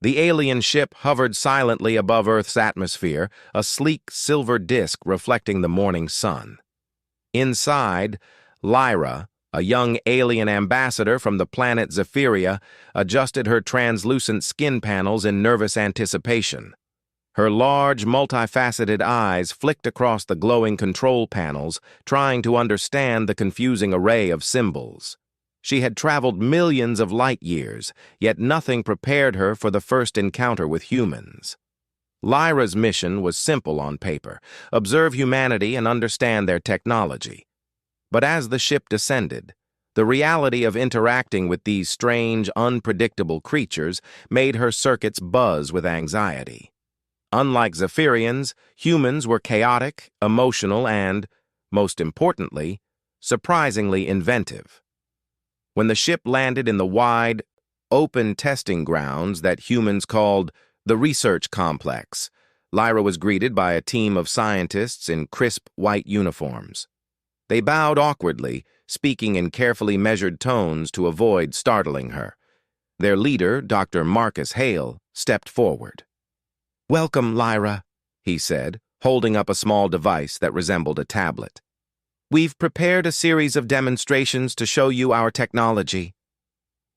The alien ship hovered silently above Earth's atmosphere, a sleek silver disk reflecting the morning sun. Inside, Lyra, a young alien ambassador from the planet Zephyria, adjusted her translucent skin panels in nervous anticipation. Her large, multifaceted eyes flicked across the glowing control panels, trying to understand the confusing array of symbols. She had traveled millions of light years, yet nothing prepared her for the first encounter with humans. Lyra's mission was simple on paper: observe humanity and understand their technology. But as the ship descended, the reality of interacting with these strange, unpredictable creatures made her circuits buzz with anxiety. Unlike Zephyrians, humans were chaotic, emotional, and, most importantly, surprisingly inventive. When the ship landed in the wide, open testing grounds that humans called the research complex, Lyra was greeted by a team of scientists in crisp white uniforms. They bowed awkwardly, speaking in carefully measured tones to avoid startling her. Their leader, Dr. Marcus Hale, stepped forward. "Welcome, Lyra," he said, holding up a small device that resembled a tablet. "We've prepared a series of demonstrations to show you our technology."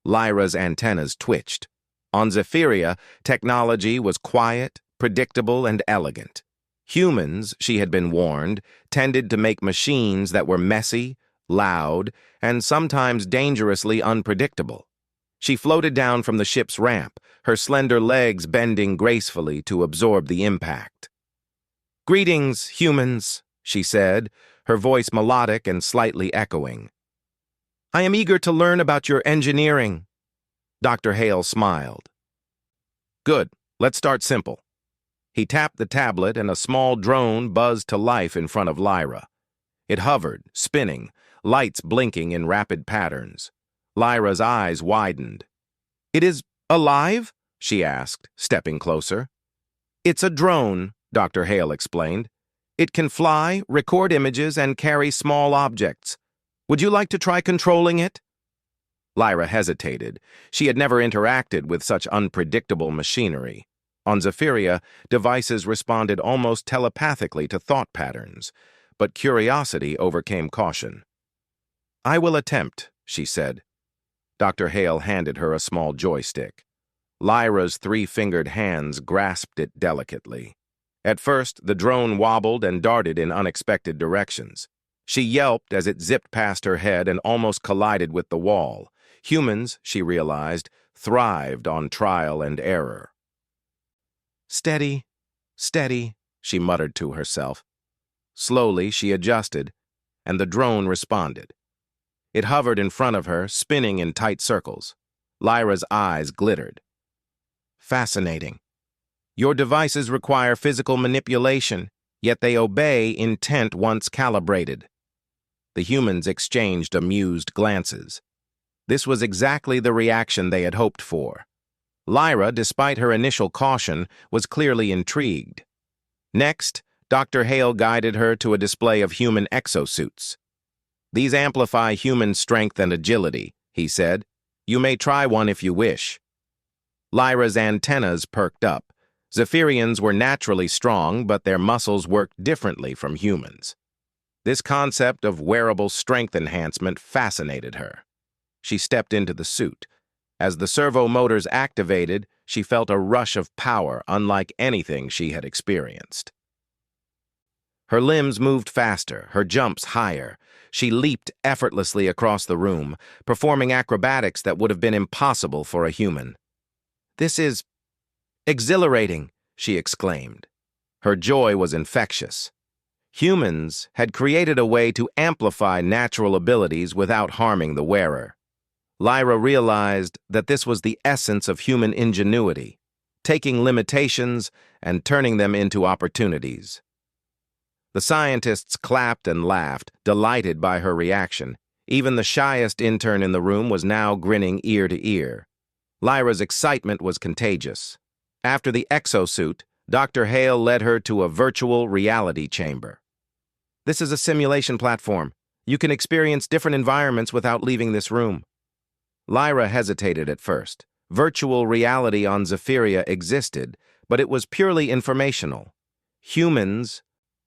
Lyra's antennas twitched. On Zephyria, technology was quiet, predictable, and elegant. Humans, she had been warned, tended to make machines that were messy, loud, and sometimes dangerously unpredictable. She floated down from the ship's ramp, her slender legs bending gracefully to absorb the impact. "Greetings, humans," she said, her voice melodic and slightly echoing. "I am eager to learn about your engineering." Dr. Hale smiled. "Good, let's start simple." He tapped the tablet and a small drone buzzed to life in front of Lyra. It hovered, spinning, lights blinking in rapid patterns. Lyra's eyes widened. "It is alive?" she asked, stepping closer. "It's a drone," Dr. Hale explained. "It can fly, record images, and carry small objects. Would you like to try controlling it?" Lyra hesitated. She had never interacted with such unpredictable machinery. On Zephyria, devices responded almost telepathically to thought patterns, but curiosity overcame caution. "I will attempt," she said. Dr. Hale handed her a small joystick. Lyra's three-fingered hands grasped it delicately. At first, the drone wobbled and darted in unexpected directions. She yelped as it zipped past her head and almost collided with the wall. Humans, she realized, thrived on trial and error. "Steady, steady," she muttered to herself. Slowly, she adjusted, and the drone responded. It hovered in front of her, spinning in tight circles. Lyra's eyes glittered. "Fascinating. Your devices require physical manipulation, yet they obey intent once calibrated." The humans exchanged amused glances. This was exactly the reaction they had hoped for. Lyra, despite her initial caution, was clearly intrigued. Next, Dr. Hale guided her to a display of human exosuits. "These amplify human strength and agility," he said. "You may try one if you wish." Lyra's antennas perked up. Zephyrians were naturally strong, but their muscles worked differently from humans. This concept of wearable strength enhancement fascinated her. She stepped into the suit. As the servo motors activated, she felt a rush of power unlike anything she had experienced. Her limbs moved faster, her jumps higher. She leaped effortlessly across the room, performing acrobatics that would have been impossible for a human. "This is exhilarating," she exclaimed. Her joy was infectious. Humans had created a way to amplify natural abilities without harming the wearer. Lyra realized that this was the essence of human ingenuity, taking limitations and turning them into opportunities. The scientists clapped and laughed, delighted by her reaction. Even the shyest intern in the room was now grinning ear to ear. Lyra's excitement was contagious. After the exosuit, Dr. Hale led her to a virtual reality chamber. "This is a simulation platform. You can experience different environments without leaving this room." Lyra hesitated at first, Virtual reality on Zephyria existed, but it was purely informational. Humans,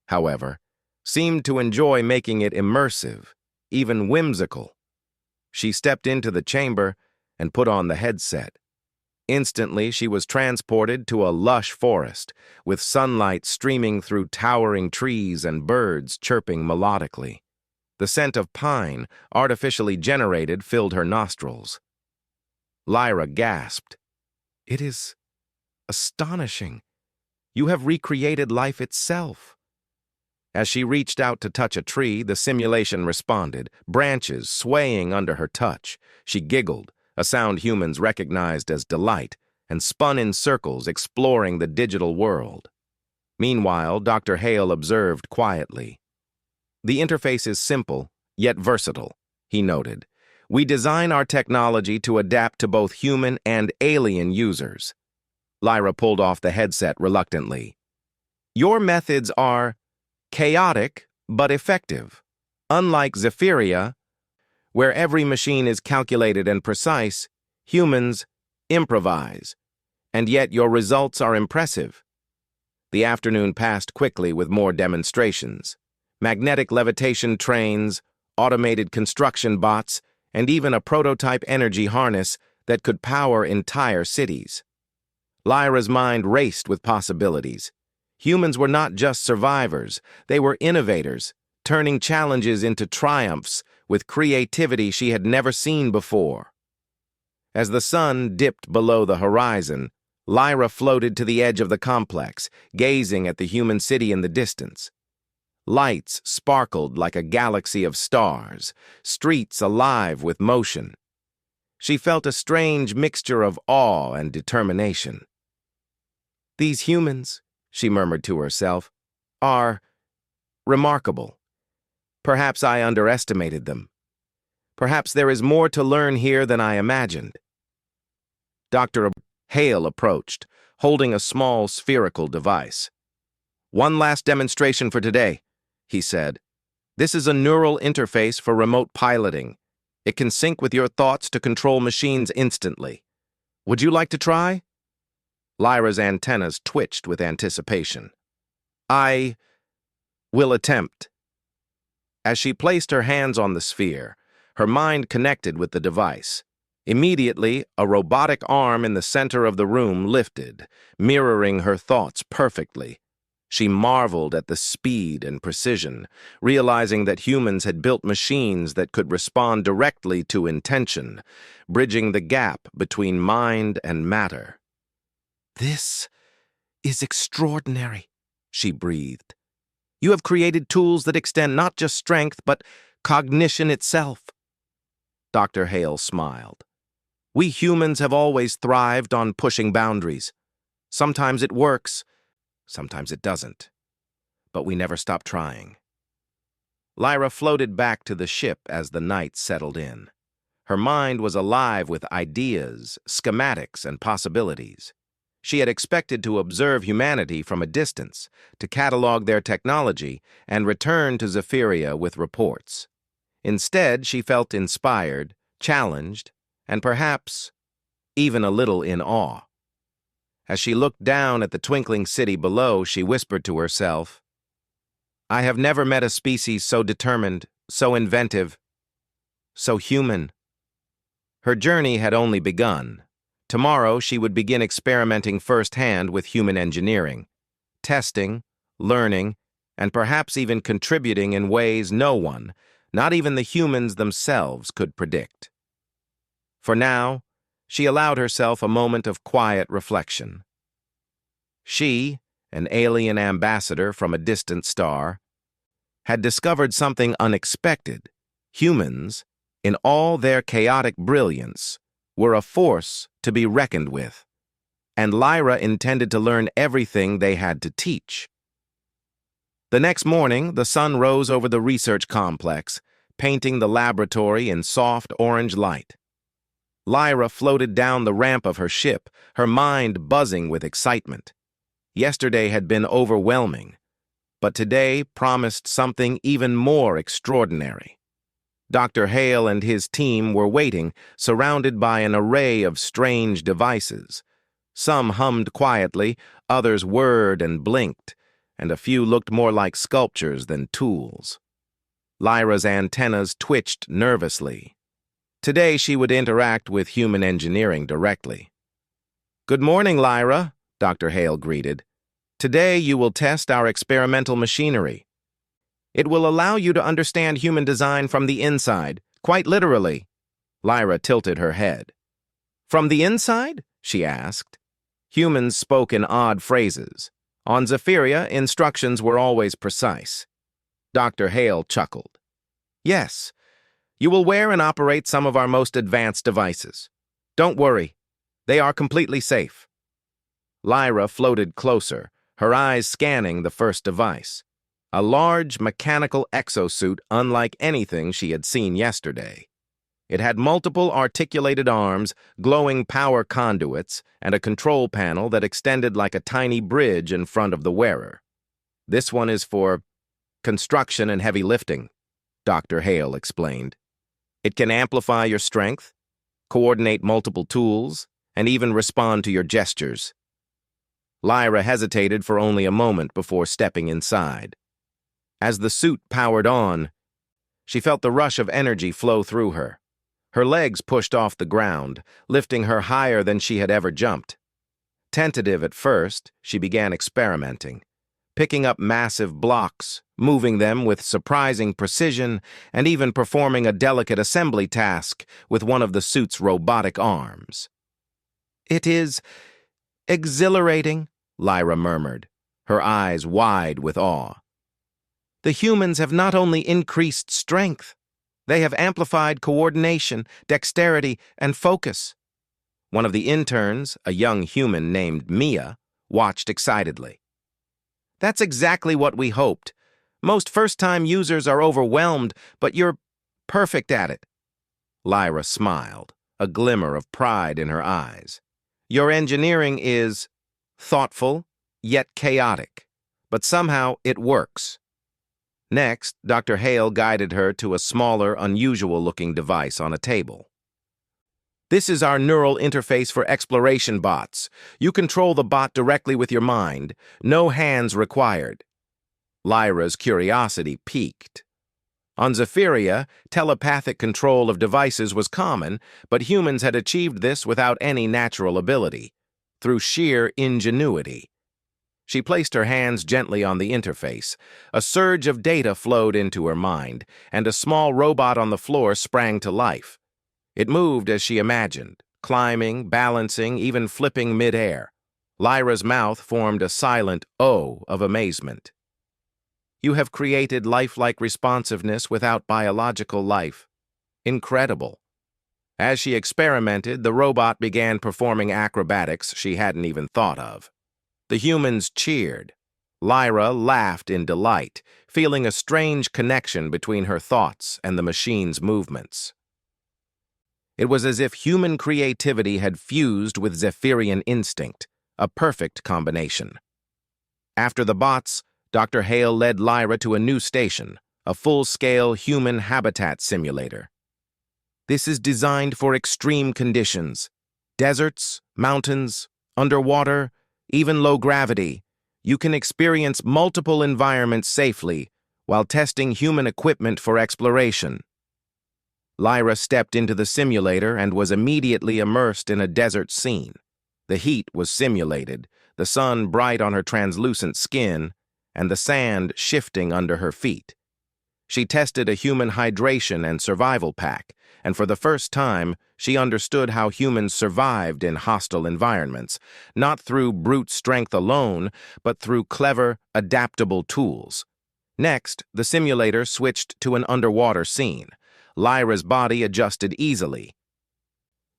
however, seemed to enjoy making it immersive, even whimsical. She stepped into the chamber and put on the headset. Instantly, she was transported to a lush forest, with sunlight streaming through towering trees and birds chirping melodically. The scent of pine, artificially generated, filled her nostrils. Lyra gasped. "It is astonishing. You have recreated life itself." As she reached out to touch a tree, the simulation responded, branches swaying under her touch. She giggled, a sound humans recognized as delight, and spun in circles, exploring the digital world. Meanwhile, Dr. Hale observed quietly. "The interface is simple, yet versatile," he noted. "We design our technology to adapt to both human and alien users." Lyra pulled off the headset reluctantly. "Your methods are chaotic but effective. Unlike Zephyria, where every machine is calculated and precise, humans improvise, and yet your results are impressive." The afternoon passed quickly with more demonstrations. Magnetic levitation trains, automated construction bots, and even a prototype energy harness that could power entire cities. Lyra's mind raced with possibilities. Humans were not just survivors, they were innovators, turning challenges into triumphs with creativity she had never seen before. As the sun dipped below the horizon, Lyra floated to the edge of the complex, gazing at the human city in the distance. Lights sparkled like a galaxy of stars, streets alive with motion. She felt a strange mixture of awe and determination. "These humans," she murmured to herself, "are remarkable. Perhaps I underestimated them. Perhaps there is more to learn here than I imagined." Dr. Hale approached, holding a small spherical device. "One last demonstration for today," he said. "This is a neural interface for remote piloting. It can sync with your thoughts to control machines instantly. Would you like to try?" Lyra's antennas twitched with anticipation. "I will attempt." As she placed her hands on the sphere, her mind connected with the device. Immediately, a robotic arm in the center of the room lifted, mirroring her thoughts perfectly. She marveled at the speed and precision, realizing that humans had built machines that could respond directly to intention, bridging the gap between mind and matter. "This is extraordinary," she breathed. "You have created tools that extend not just strength, but cognition itself." Dr. Hale smiled. "We humans have always thrived on pushing boundaries. Sometimes it works, sometimes it doesn't. But we never stop trying." Lyra floated back to the ship as the night settled in. Her mind was alive with ideas, schematics, and possibilities. She had expected to observe humanity from a distance, to catalog their technology, and return to Zephyria with reports. Instead, she felt inspired, challenged, and perhaps even a little in awe. As she looked down at the twinkling city below, she whispered to herself, "I have never met a species so determined, so inventive, so human." Her journey had only begun. Tomorrow, she would begin experimenting firsthand with human engineering, testing, learning, and perhaps even contributing in ways no one, not even the humans themselves, could predict. For now, she allowed herself a moment of quiet reflection. She, an alien ambassador from a distant star, had discovered something unexpected. Humans, in all their chaotic brilliance, were a force to be reckoned with, and Lyra intended to learn everything they had to teach. The next morning, the sun rose over the research complex, painting the laboratory in soft orange light. Lyra floated down the ramp of her ship, her mind buzzing with excitement. Yesterday had been overwhelming, but today promised something even more extraordinary. Dr. Hale and his team were waiting, surrounded by an array of strange devices. Some hummed quietly, others whirred and blinked, and a few looked more like sculptures than tools. Lyra's antennas twitched nervously. Today she would interact with human engineering directly. "Good morning, Lyra," Dr. Hale greeted. "Today you will test our experimental machinery. It will allow you to understand human design from the inside, quite literally." Lyra tilted her head. "From the inside?" she asked. Humans spoke in odd phrases. On Zephyria, instructions were always precise. Dr. Hale chuckled. "Yes, you will wear and operate some of our most advanced devices. Don't worry, they are completely safe." Lyra floated closer, her eyes scanning the first device. A large mechanical exosuit unlike anything she had seen yesterday. It had multiple articulated arms, glowing power conduits, and a control panel that extended like a tiny bridge in front of the wearer. "This one is for construction and heavy lifting," Dr. Hale explained. "It can amplify your strength, coordinate multiple tools, and even respond to your gestures." Lyra hesitated for only a moment before stepping inside. As the suit powered on, she felt the rush of energy flow through her. Her legs pushed off the ground, lifting her higher than she had ever jumped. Tentative at first, she began experimenting, picking up massive blocks, moving them with surprising precision, and even performing a delicate assembly task with one of the suit's robotic arms. "It is exhilarating," Lyra murmured, her eyes wide with awe. "The humans have not only increased strength, they have amplified coordination, dexterity, and focus." One of the interns, a young human named Mia, watched excitedly. "That's exactly what we hoped. Most first-time users are overwhelmed, but you're perfect at it." Lyra smiled, a glimmer of pride in her eyes. "Your engineering is thoughtful, yet chaotic, but somehow it works." Next, Dr. Hale guided her to a smaller, unusual-looking device on a table. "This is our neural interface for exploration bots. You control the bot directly with your mind. No hands required." Lyra's curiosity piqued. On Zephyria, telepathic control of devices was common, but humans had achieved this without any natural ability, through sheer ingenuity. She placed her hands gently on the interface. A surge of data flowed into her mind, and a small robot on the floor sprang to life. It moved as she imagined, climbing, balancing, even flipping mid-air. Lyra's mouth formed a silent O of amazement. "You have created lifelike responsiveness without biological life. Incredible." As she experimented, the robot began performing acrobatics she hadn't even thought of. The humans cheered. Lyra laughed in delight, feeling a strange connection between her thoughts and the machine's movements. It was as if human creativity had fused with Zephyrian instinct, a perfect combination. After the bots, Dr. Hale led Lyra to a new station, a full-scale human habitat simulator. "This is designed for extreme conditions. Deserts, mountains, underwater, even low gravity. You can experience multiple environments safely while testing human equipment for exploration." Lyra stepped into the simulator and was immediately immersed in a desert scene. The heat was simulated, the sun bright on her translucent skin, and the sand shifting under her feet. She tested a human hydration and survival pack, and for the first time, she understood how humans survived in hostile environments, not through brute strength alone, but through clever, adaptable tools. Next, the simulator switched to an underwater scene. Lyra's body adjusted easily,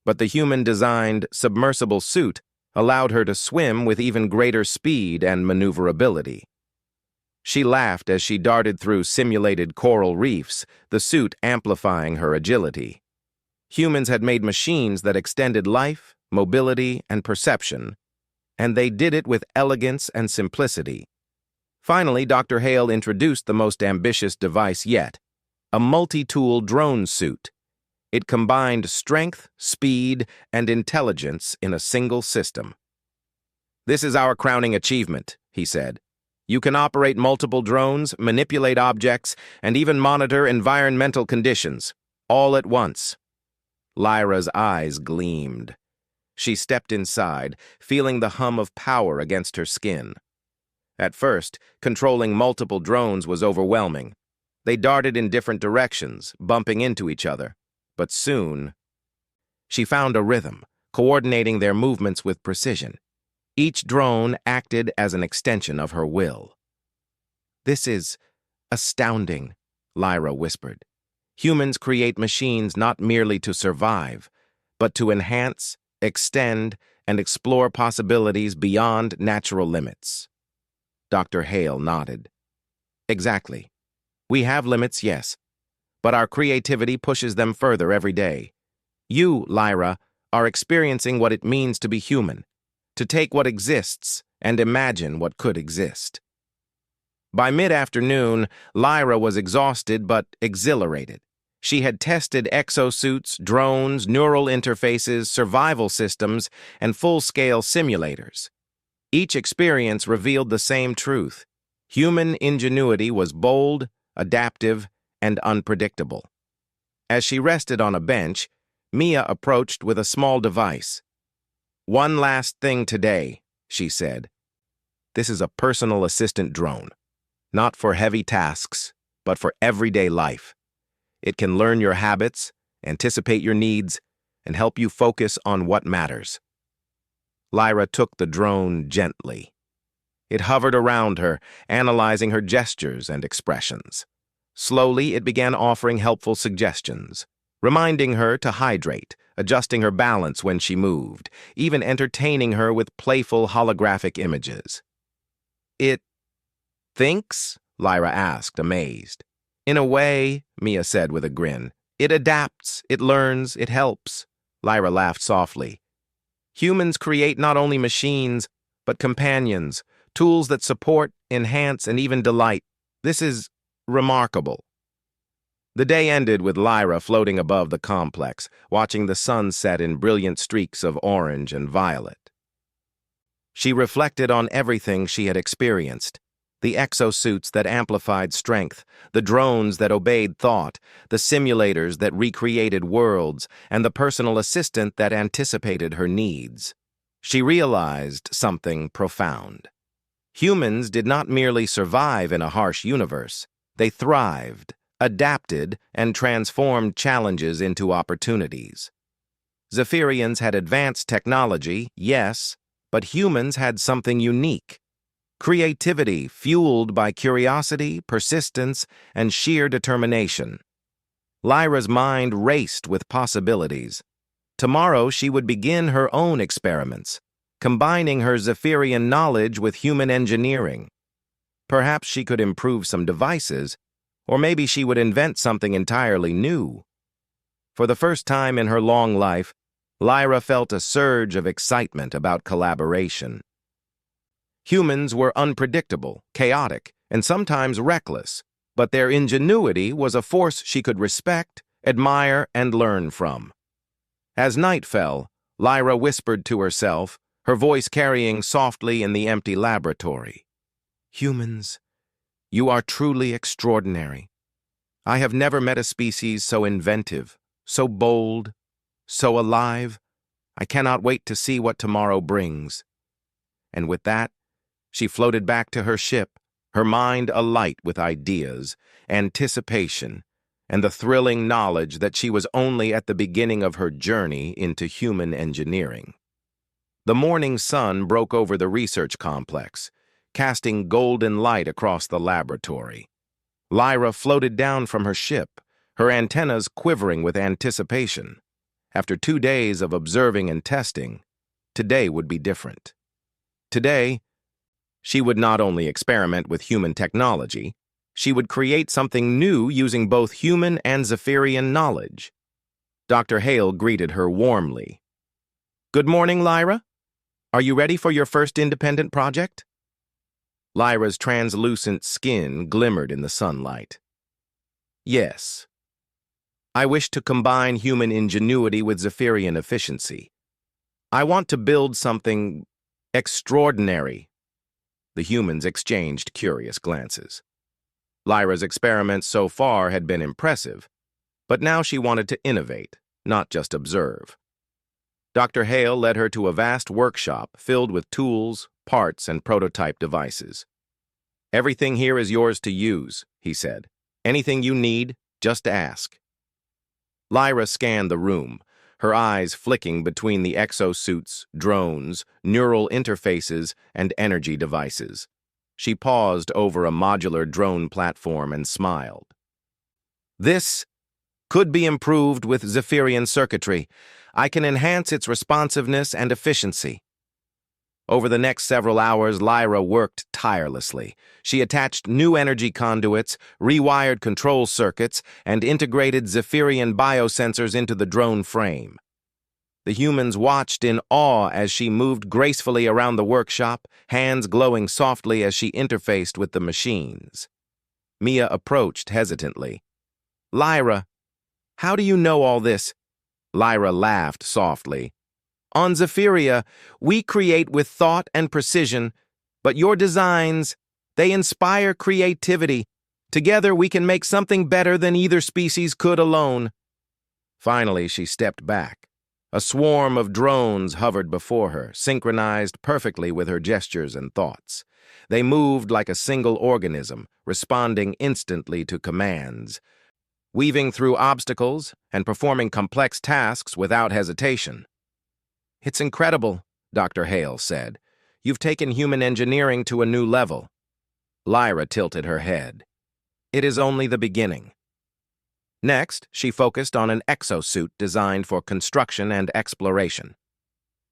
but the human-designed submersible suit allowed her to swim with even greater speed and maneuverability. She laughed as she darted through simulated coral reefs, the suit amplifying her agility. Humans had made machines that extended life, mobility, and perception, and they did it with elegance and simplicity. Finally, Dr. Hale introduced the most ambitious device yet, a multi-tool drone suit. It combined strength, speed, and intelligence in a single system. "This is our crowning achievement," he said. "You can operate multiple drones, manipulate objects, and even monitor environmental conditions, all at once." Lyra's eyes gleamed. She stepped inside, feeling the hum of power against her skin. At first, controlling multiple drones was overwhelming. They darted in different directions, bumping into each other. But soon, she found a rhythm, coordinating their movements with precision. Each drone acted as an extension of her will. "This is astounding," Lyra whispered. "Humans create machines not merely to survive, but to enhance, extend, and explore possibilities beyond natural limits." Dr. Hale nodded. "Exactly. We have limits, yes, but our creativity pushes them further every day. You, Lyra, are experiencing what it means to be human, to take what exists and imagine what could exist." By mid-afternoon, Lyra was exhausted but exhilarated. She had tested exosuits, drones, neural interfaces, survival systems, and full-scale simulators. Each experience revealed the same truth. Human ingenuity was bold, adaptive, and unpredictable. As she rested on a bench, Mia approached with a small device. "One last thing today," she said. "This is a personal assistant drone. Not for heavy tasks, but for everyday life. It can learn your habits, anticipate your needs, and help you focus on what matters." Lyra took the drone gently. It hovered around her, analyzing her gestures and expressions. Slowly, it began offering helpful suggestions, reminding her to hydrate, adjusting her balance when she moved, even entertaining her with playful holographic images. "It thinks?" Lyra asked, amazed. "In a way," Mia said with a grin. "It adapts, it learns, it helps." Lyra laughed softly. "Humans create not only machines, but companions, tools that support, enhance, and even delight. This is remarkable." The day ended with Lyra floating above the complex, watching the sun set in brilliant streaks of orange and violet. She reflected on everything she had experienced: the exosuits that amplified strength, the drones that obeyed thought, the simulators that recreated worlds, and the personal assistant that anticipated her needs. She realized something profound. Humans did not merely survive in a harsh universe. They thrived, adapted, and transformed challenges into opportunities. Zephyrians had advanced technology, yes, but humans had something unique: creativity fueled by curiosity, persistence, and sheer determination. Lyra's mind raced with possibilities. Tomorrow she would begin her own experiments, combining her Zephyrian knowledge with human engineering. Perhaps she could improve some devices, or maybe she would invent something entirely new. For the first time in her long life, Lyra felt a surge of excitement about collaboration. Humans were unpredictable, chaotic, and sometimes reckless, but their ingenuity was a force she could respect, admire, and learn from. As night fell, Lyra whispered to herself, her voice carrying softly in the empty laboratory. "Humans, you are truly extraordinary. I have never met a species so inventive, so bold, so alive. I cannot wait to see what tomorrow brings." And with that, she floated back to her ship, her mind alight with ideas, anticipation, and the thrilling knowledge that she was only at the beginning of her journey into human engineering. The morning sun broke over the research complex, casting golden light across the laboratory. Lyra floated down from her ship, her antennas quivering with anticipation. After 2 days of observing and testing, today would be different. Today, she would not only experiment with human technology, she would create something new using both human and Zephyrian knowledge. Dr. Hale greeted her warmly. "Good morning, Lyra. Are you ready for your first independent project?" Lyra's translucent skin glimmered in the sunlight. Yes. I wish to combine human ingenuity with Zephyrian efficiency. I want to build something extraordinary. The humans exchanged curious glances. Lyra's experiments so far had been impressive, but now she wanted to innovate, not just observe. Dr. Hale led her to a vast workshop filled with tools, parts, and prototype devices. "Everything here is yours to use," he said. "Anything you need, just ask." Lyra scanned the room, her eyes flicking between the exosuits, drones, neural interfaces, and energy devices. She paused over a modular drone platform and smiled. "This could be improved with Zephyrian circuitry. I can enhance its responsiveness and efficiency." Over the next several hours, Lyra worked tirelessly. She attached new energy conduits, rewired control circuits, and integrated Zephyrian biosensors into the drone frame. The humans watched in awe as she moved gracefully around the workshop, hands glowing softly as she interfaced with the machines. Mia approached hesitantly. "Lyra, how do you know all this?" Lyra laughed softly. "On Zephyria, we create with thought and precision, but your designs, they inspire creativity. Together we can make something better than either species could alone." Finally, she stepped back. A swarm of drones hovered before her, synchronized perfectly with her gestures and thoughts. They moved like a single organism, responding instantly to commands, weaving through obstacles and performing complex tasks without hesitation. "It's incredible," Dr. Hale said. "You've taken human engineering to a new level." Lyra tilted her head. "It is only the beginning." Next, she focused on an exosuit designed for construction and exploration.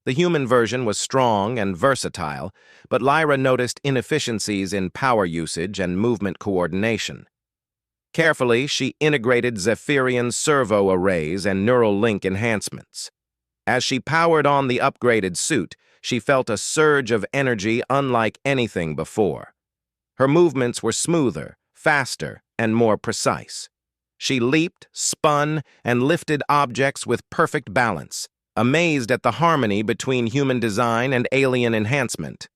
The human version was strong and versatile, but Lyra noticed inefficiencies in power usage and movement coordination. Carefully, she integrated Zephyrian servo arrays and neural link enhancements. As she powered on the upgraded suit, she felt a surge of energy unlike anything before. Her movements were smoother, faster, and more precise. She leaped, spun, and lifted objects with perfect balance, amazed at the harmony between human design and alien enhancement.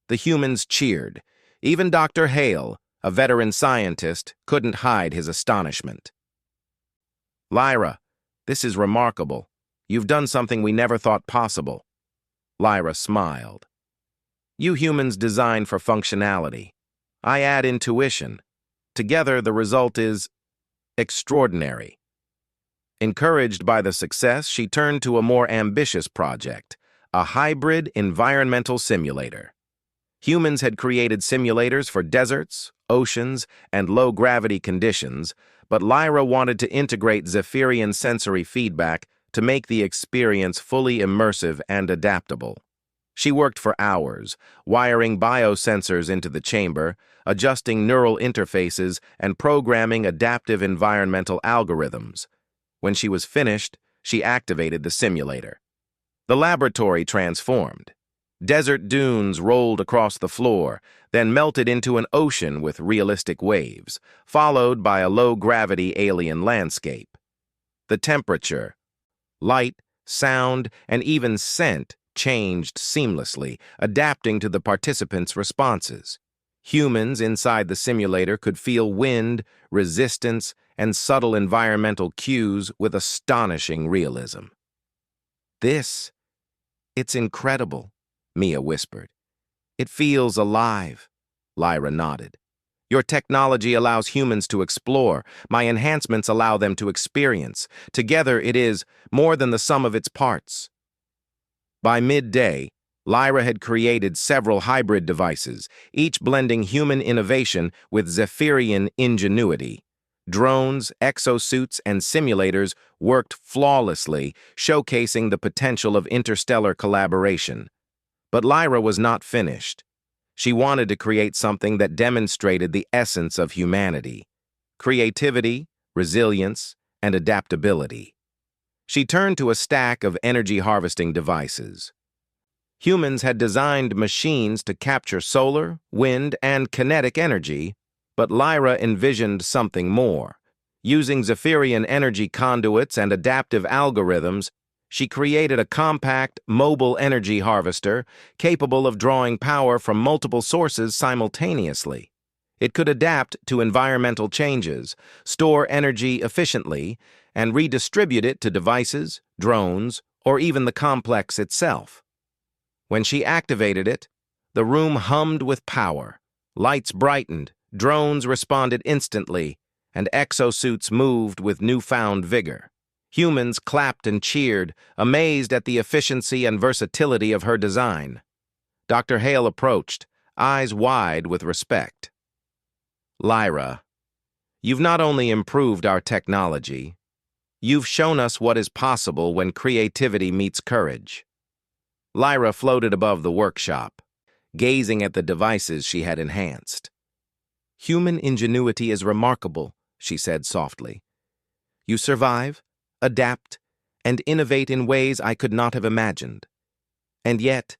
The humans cheered. Even Dr. Hale, a veteran scientist, couldn't hide his astonishment. "Lyra, this is remarkable. You've done something we never thought possible." Lyra smiled. "You humans design for functionality. I add intuition. Together, the result is extraordinary." Encouraged by the success, she turned to a more ambitious project, a hybrid environmental simulator. Humans had created simulators for deserts, oceans, and low-gravity conditions, but Lyra wanted to integrate Zephyrian sensory feedback to make the experience fully immersive and adaptable. She worked for hours, wiring biosensors into the chamber, adjusting neural interfaces, and programming adaptive environmental algorithms. When she was finished, she activated the simulator. The laboratory transformed. Desert dunes rolled across the floor, then melted into an ocean with realistic waves, followed by a low-gravity alien landscape. The temperature, light, sound, and even scent changed seamlessly, adapting to the participants' responses. Humans inside the simulator could feel wind, resistance, and subtle environmental cues with astonishing realism. "It's incredible," Mia whispered. "It feels alive." Lyra nodded. "Your technology allows humans to explore. My enhancements allow them to experience. Together, it is more than the sum of its parts." By midday, Lyra had created several hybrid devices, each blending human innovation with Zephyrian ingenuity. Drones, exosuits, and simulators worked flawlessly, showcasing the potential of interstellar collaboration. But Lyra was not finished. She wanted to create something that demonstrated the essence of humanity: creativity, resilience, and adaptability. She turned to a stack of energy-harvesting devices. Humans had designed machines to capture solar, wind, and kinetic energy, but Lyra envisioned something more: Using Zephyrian energy conduits and adaptive algorithms, she created a compact, mobile energy harvester capable of drawing power from multiple sources simultaneously. It could adapt to environmental changes, store energy efficiently, and redistribute it to devices, drones, or even the complex itself. When she activated it, the room hummed with power. Lights brightened, drones responded instantly, and exosuits moved with newfound vigor. Humans clapped and cheered, amazed at the efficiency and versatility of her design. Dr. Hale approached, eyes wide with respect. "Lyra, you've not only improved our technology, you've shown us what is possible when creativity meets courage." Lyra floated above the workshop, gazing at the devices she had enhanced. "Human ingenuity is remarkable," she said softly. "You survive, adapt, and innovate in ways I could not have imagined. And yet,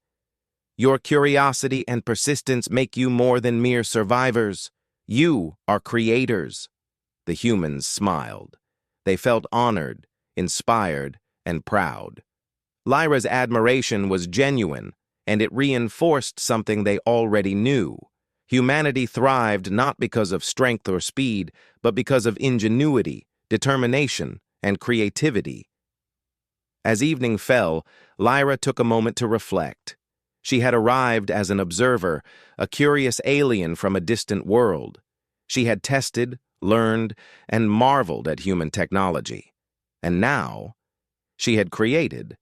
your curiosity and persistence make you more than mere survivors. You are creators." The humans smiled. They felt honored, inspired, and proud. Lyra's admiration was genuine, and it reinforced something they already knew. Humanity thrived not because of strength or speed, but because of ingenuity, determination, and creativity. As evening fell, Lyra took a moment to reflect. She had arrived as an observer, a curious alien from a distant world. She had tested, learned, and marveled at human technology. And now, she had created,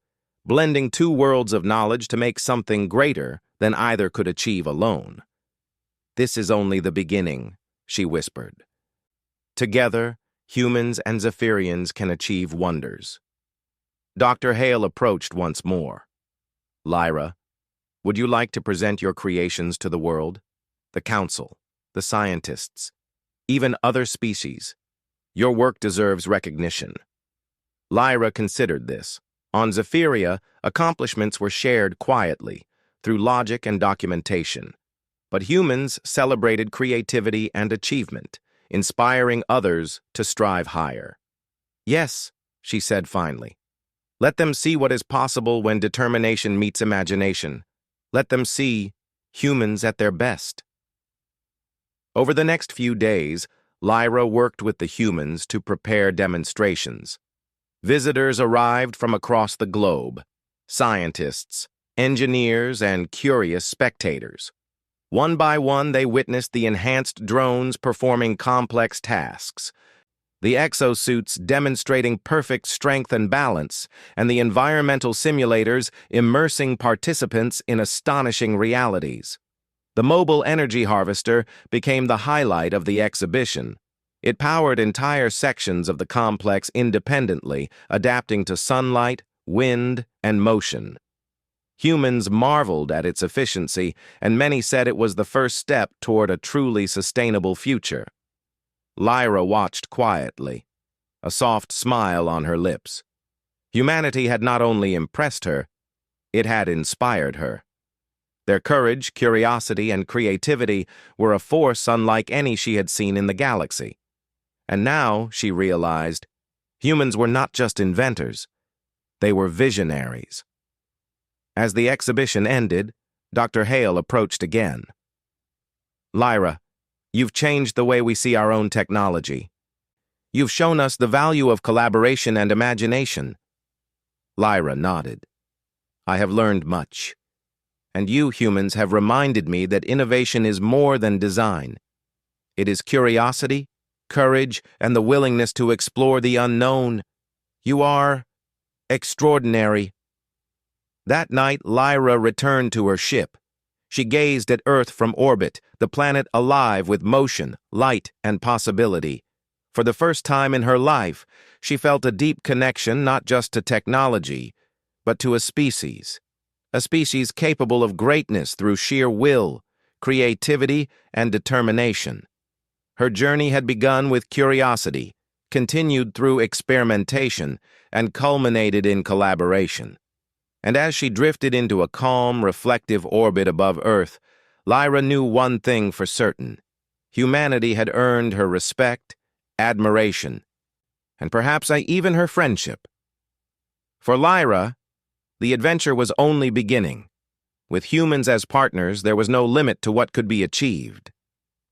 blending two worlds of knowledge to make something greater than either could achieve alone. "This is only the beginning," she whispered. "Together, humans and Zephyrians can achieve wonders." Dr. Hale approached once more. "Lyra, would you like to present your creations to the world? The council, the scientists, even other species. Your work deserves recognition." Lyra considered this. On Zephyria, accomplishments were shared quietly, through logic and documentation. But humans celebrated creativity and achievement, inspiring others to strive higher. "Yes," she said finally. "Let them see what is possible when determination meets imagination. Let them see humans at their best." Over the next few days, Lyra worked with the humans to prepare demonstrations. Visitors arrived from across the globe, scientists, engineers, and curious spectators. One by one, they witnessed the enhanced drones performing complex tasks, the exosuits demonstrating perfect strength and balance, and the environmental simulators immersing participants in astonishing realities. The mobile energy harvester became the highlight of the exhibition. It powered entire sections of the complex independently, adapting to sunlight, wind, and motion. Humans marveled at its efficiency, and many said it was the first step toward a truly sustainable future. Lyra watched quietly, a soft smile on her lips. Humanity had not only impressed her, it had inspired her. Their courage, curiosity, and creativity were a force unlike any she had seen in the galaxy. And now, she realized, humans were not just inventors, they were visionaries. As the exhibition ended, Dr. Hale approached again. "Lyra, you've changed the way we see our own technology. You've shown us the value of collaboration and imagination." Lyra nodded. "I have learned much. And you humans have reminded me that innovation is more than design. It is curiosity, courage, and the willingness to explore the unknown. You are extraordinary." That night, Lyra returned to her ship. She gazed at Earth from orbit, the planet alive with motion, light, and possibility. For the first time in her life, she felt a deep connection not just to technology, but to a species capable of greatness through sheer will, creativity, and determination. Her journey had begun with curiosity, continued through experimentation, and culminated in collaboration. And as she drifted into a calm, reflective orbit above Earth, Lyra knew one thing for certain. Humanity had earned her respect, admiration, and perhaps even her friendship. For Lyra, the adventure was only beginning. With humans as partners, there was no limit to what could be achieved.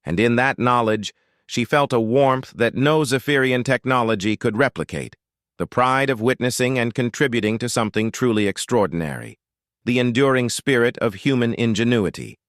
And in that knowledge, she felt a warmth that no Zephyrian technology could replicate, the pride of witnessing and contributing to something truly extraordinary, the enduring spirit of human ingenuity.